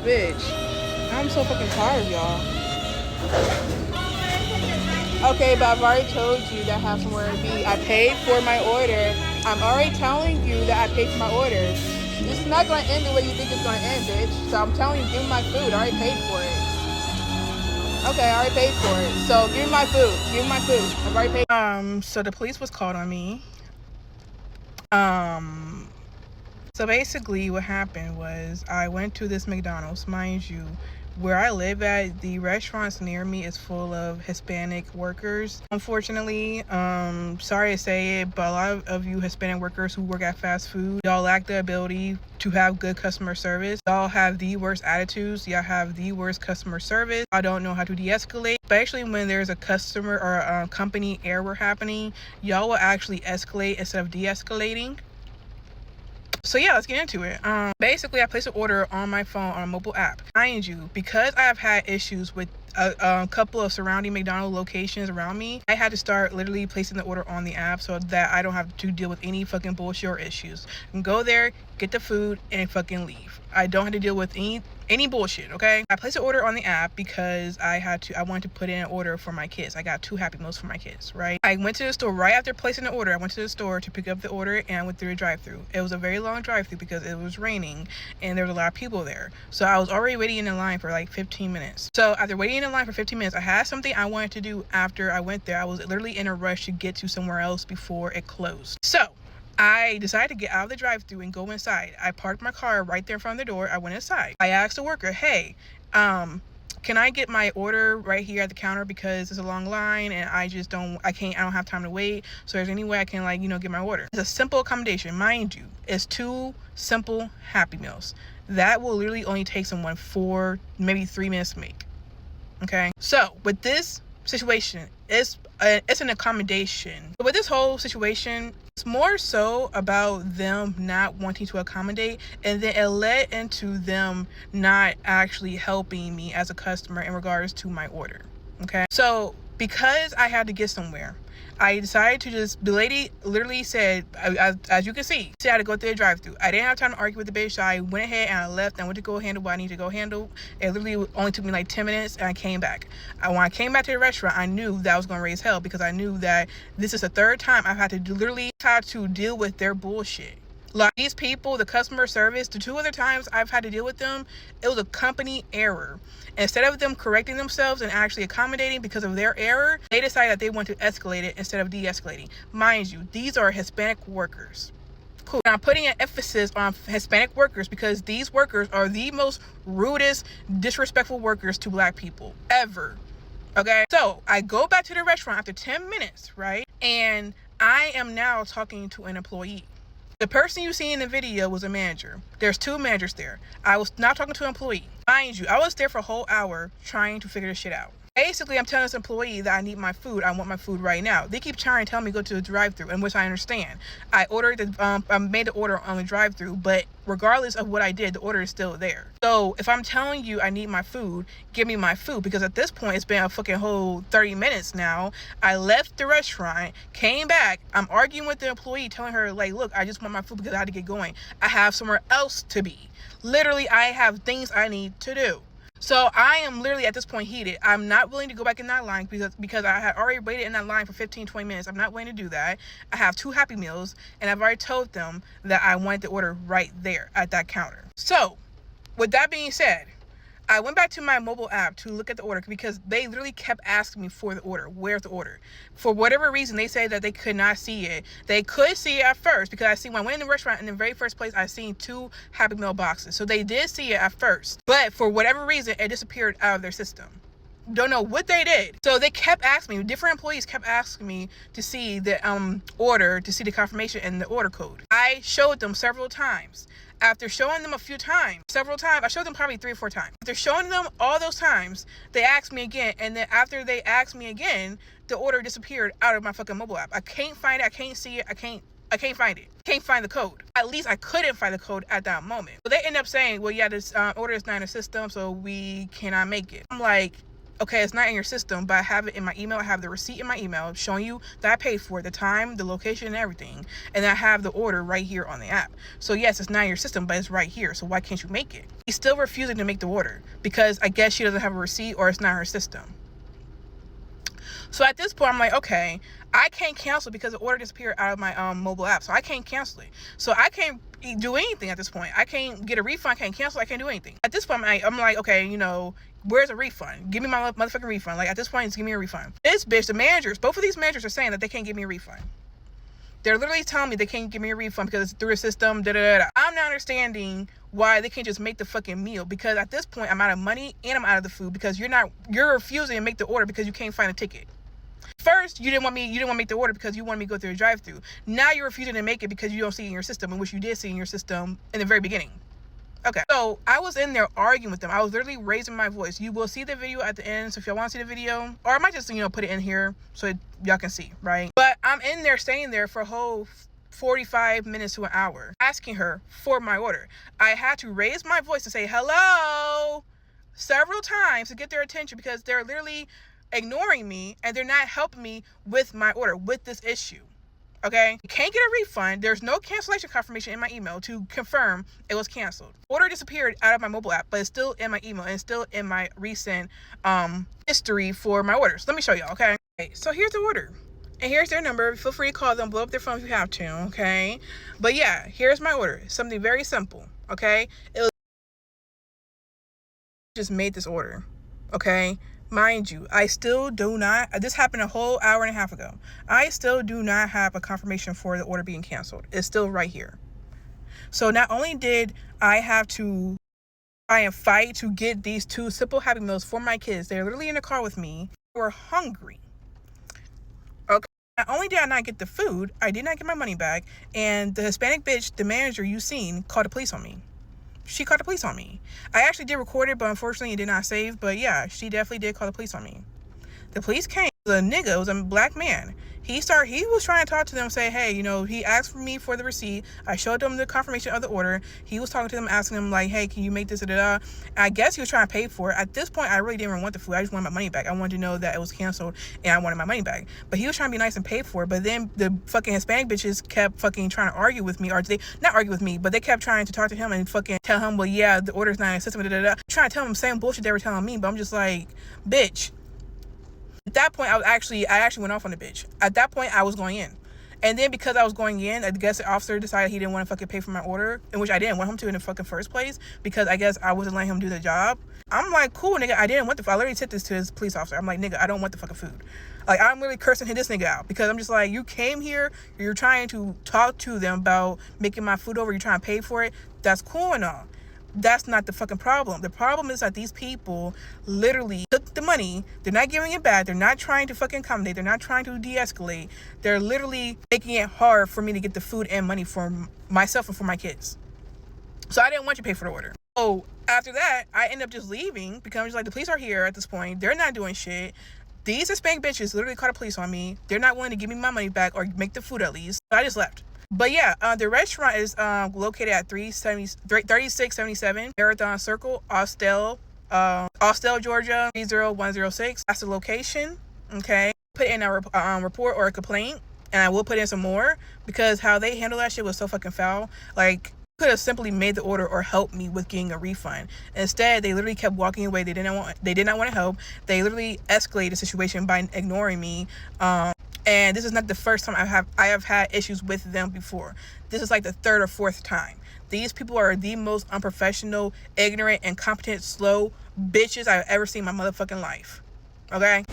bitch. I'm so fucking tired, y'all. Okay, but I've already told you that I have somewhere to be. I paid for my order. I'm already telling you that I paid for my order. This is not going to end the way you think it's going to end, bitch. So I'm telling you, give me my food. I already paid for it. Okay, I already paid for it. So give me my food. Give me my food. I've already paid. So the police was called on me. So basically what happened was I went to this McDonald's. Mind you, where I live at, the restaurants near me is full of Hispanic workers. Unfortunately, sorry to say it, but a lot of you Hispanic workers who work at fast food, y'all lack the ability to have good customer service. Y'all have the worst attitudes. Y'all have the worst customer service. I don't know how to de-escalate, especially when there's a customer or a company error happening. Y'all will actually escalate instead of de-escalating. So yeah, let's get into it. Basically, I placed an order on my phone on a mobile app. Mind you, because I have had issues with a couple of surrounding McDonald's locations around me, I had to start literally placing the order on the app so that I don't have to deal with any fucking bullshit or issues. I can go there, get the food, and fucking leave. I don't have to deal with any bullshit, okay? I placed an order on the app because I wanted to put in an order for my kids. I got 2 Happy Meals for my kids, right? I went to the store right after placing the order. I went to the store to pick up the order and I went through the drive-thru. It was a very long drive-thru because it was raining and there was a lot of people there. So I was already waiting in the line for like 15 minutes. So after waiting in the line for 15 minutes, I had something I wanted to do after I went there. I was literally in a rush to get to somewhere else before it closed. So I decided to get out of the drive-thru and go inside. I parked my car right there in front of the door. I went inside. I asked the worker, hey, can I get my order right here at the counter because it's a long line and I don't have time to wait. So there's any way I can get my order. It's a simple accommodation. Mind you, it's 2 simple Happy Meals. That will literally only take someone 4, maybe 3 minutes to make. Okay. So with this situation, it's an accommodation. But with this whole situation, it's more so about them not wanting to accommodate, and then it led into them not actually helping me as a customer in regards to my order. Okay. So because I had to get somewhere, I decided to the lady literally said, as you can see, she had to go through the drive-thru. I didn't have time to argue with the bitch, so I went ahead and I left. I went to go handle what I need to go handle. It literally only took me like 10 minutes and I came back. When I came back to the restaurant, I knew that I was going to raise hell because I knew that this is the 3rd time I've had to literally try to deal with their bullshit. Like these people, the customer service, the 2 other times I've had to deal with them, it was a company error. Instead of them correcting themselves and actually accommodating because of their error, they decided that they want to escalate it instead of de-escalating. Mind you, these are Hispanic workers. Cool. And I'm putting an emphasis on Hispanic workers because these workers are the most rudest, disrespectful workers to Black people ever. Okay? So I go back to the restaurant after 10 minutes, right? And I am now talking to an employee. The person you see in the video was a manager. There's 2 managers there. I was not talking to an employee. Mind you, I was there for a whole hour trying to figure this shit out. Basically, I'm telling this employee that I need my food. I want my food right now. They keep trying to tell me to go to the drive-thru, in which I understand. I made the order on the drive-thru, but regardless of what I did, the order is still there. So if I'm telling you I need my food, give me my food. Because at this point, it's been a fucking whole 30 minutes now. I left the restaurant, came back. I'm arguing with the employee, telling her, like, look, I just want my food because I had to get going. I have somewhere else to be. Literally, I have things I need to do. So I am literally at this point heated. I'm not willing to go back in that line because I had already waited in that line for 15, 20 minutes. I'm not willing to do that. I have 2 Happy Meals and I've already told them that I wanted the order right there at that counter. So with that being said, I went back to my mobile app to look at the order because they literally kept asking me for the order. Where's the order? For whatever reason, they said that they could not see it. They could see it at first because when I went in the restaurant, in the very first place, I seen 2 Happy Meal boxes. So they did see it at first. But for whatever reason, it disappeared out of their system. Don't know what they did. So they kept asking me, different employees kept asking me to see the order, to see the confirmation and the order code. I showed them several times. After showing them several times, I showed them probably 3 or 4 times. After showing them all those times, they asked me again, and then after they asked me again, the order disappeared out of my fucking mobile app. I can't find it, I can't see it, I can't find it. Can't find the code. At least I couldn't find the code at that moment. So they end up saying, well, yeah, this order is not in the system, so we cannot make it. I'm like, Okay, it's not in your system, but I have it in my email. I have the receipt in my email showing you that I paid for it, the time, the location, and everything. And I have the order right here on the app. So yes, it's not in your system, but it's right here. So why can't you make it? She's still refusing to make the order because I guess she doesn't have a receipt or it's not in her system. So at this point, I'm like, okay, I can't cancel because the order disappeared out of my mobile app. So I can't cancel it. So I can't do anything at this point. I can't get a refund. I can't cancel. I can't do anything. At this point, I'm like, okay, you know, where's a refund? Give me my motherfucking refund. Like, at this point, just give me a refund. This bitch, the managers, both of these managers are saying that they can't give me a refund. They're literally telling me they can't give me a refund because it's through a system, da-da-da-da. I'm not understanding why they can't just make the fucking meal, because at this point, I'm out of money and I'm out of the food because you're refusing to make the order because you can't find a ticket. First, you didn't want me to make the order because you wanted me to go through a drive-through. Now you're refusing to make it because you don't see it in your system, in which you did see in your system in the very beginning. Okay, so I was in there arguing with them. I was literally raising my voice. You will see the video at the end, so if y'all want to see the video, or I might just, you know, put it in here so y'all can see, right? But I'm in there, staying there for a whole 45 minutes to an hour, asking her for my order. I had to raise my voice to say hello several times to get their attention because they're literally ignoring me and they're not helping me with my order, with this issue. Okay, you can't get a refund. There's no cancellation confirmation in my email to confirm it was canceled. Order disappeared out of my mobile app, but it's still in my email and it's still in my recent history for my orders. Let me show y'all. Okay, so here's the order and here's their number. Feel free to call them, blow up their phone if you have to. Okay, but yeah, here's my order. Something very simple. Okay, it was just made this order. Okay, mind you, I still do not, this happened a whole hour and a half ago. I still do not have a confirmation for the order being canceled. It's still right here. So not only did I have to try and fight to get these 2 simple Happy Meals for my kids, they're literally in the car with me, they were hungry. Okay, not only did I not get the food, I did not get my money back, and the Hispanic bitch, the manager you seen, called the police on me. She called the police on me. I actually did record it, but unfortunately it did not save. But yeah, she definitely did call the police on me. The police came. The nigga was a black man. He was trying to talk to them, say, hey, you know, he asked for me for the receipt. I showed them the confirmation of the order. He was talking to them, asking them, like, hey, can you make this, da-da-da. I guess he was trying to pay for it. At this point, I really didn't even want the food. I just wanted my money back. I wanted to know that it was canceled, and I wanted my money back. But he was trying to be nice and pay for it. But then the fucking Hispanic bitches kept fucking trying to argue with me, or they, not argue with me, but they kept trying to talk to him and fucking tell him, well, yeah, the order's not in the system, da-da-da. Trying to tell him the same bullshit they were telling me, but I'm just like, bitch. At that point, I actually went off on the bitch. At that point, I was going in. And then because I was going in, I guess the officer decided he didn't want to fucking pay for my order, in which I didn't want him to in the fucking first place, because I guess I wasn't letting him do the job. I'm like, cool, nigga, I didn't want the food. I literally said this to his police officer. I'm like, nigga, I don't want the fucking food. Like, I'm really cursing this nigga out, because I'm just like, you came here, you're trying to talk to them about making my food over, you're trying to pay for it. That's cool and all. That's not the fucking problem. The problem is that these people literally took the money. They're not giving it back. They're not trying to fucking accommodate. They're not trying to de-escalate. They're literally making it hard for me to get the food and money for myself and for my kids. So I didn't want you to pay for the order. So after that, I end up just leaving because I'm just like, the police are here at this point. They're not doing shit. These Hispanic bitches literally called the police on me. They're not willing to give me my money back or make the food at least. So I just left. But yeah, the restaurant is located at 3677 Marathon Circle, Austell, Georgia 30106. That's the location. Okay, put in a report or a complaint, and I will put in some more because how they handle that shit was so fucking foul. Like, could have simply made the order or helped me with getting a refund. Instead, they literally kept walking away. They did not want to help. They literally escalated the situation by ignoring me. And this is not the first time I have had issues with them before. This is like the 3rd or 4th time. These people are the most unprofessional, ignorant, incompetent, slow bitches I've ever seen in my motherfucking life. Okay?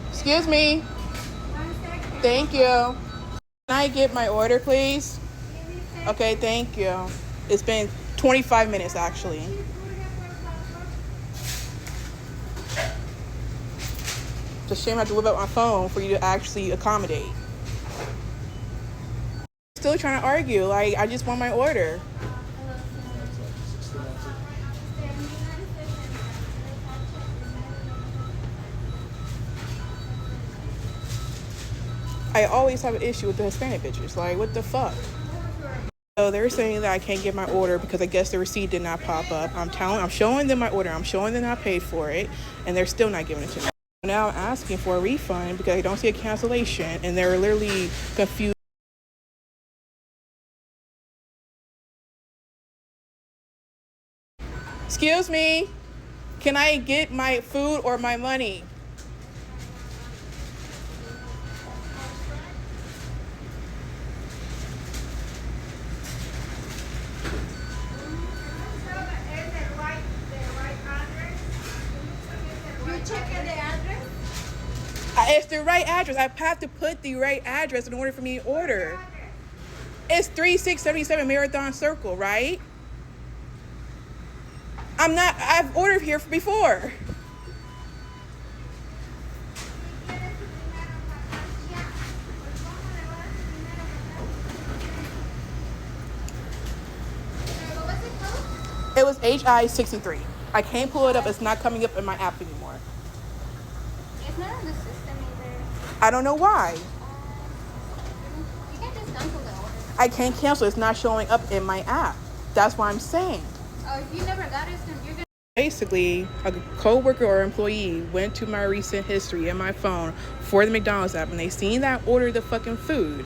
Excuse me. 1 second. Thank you. Can I get my order, please? Okay, thank you. It's been 25 minutes, actually. It's a shame I have to whip out my phone for you to actually accommodate. Still trying to argue. Like, I just want my order. I always have an issue with the Hispanic bitches. Like, what the fuck? So they're saying that I can't get my order because I guess the receipt did not pop up. I'm showing them my order. I'm showing them I paid for it, and they're still not giving it to me. Now I'm asking for a refund because I don't see a cancellation, and they're literally confused. Excuse me, can I get my food or my money? It's the right address. I have to put the right address in order for me to order. It's 3677 Marathon Circle, right? I've ordered here before. It was HI63. I can't pull it up. It's not coming up in my app anymore. It's not on the system either. I don't know why. You can just cancel the order. I can't cancel. It's not showing up in my app. That's what I'm saying. Oh, if you never got it, then you're gonna. Basically, a coworker or employee went to my recent history in my phone for the McDonald's app, and they seen that I ordered the fucking food.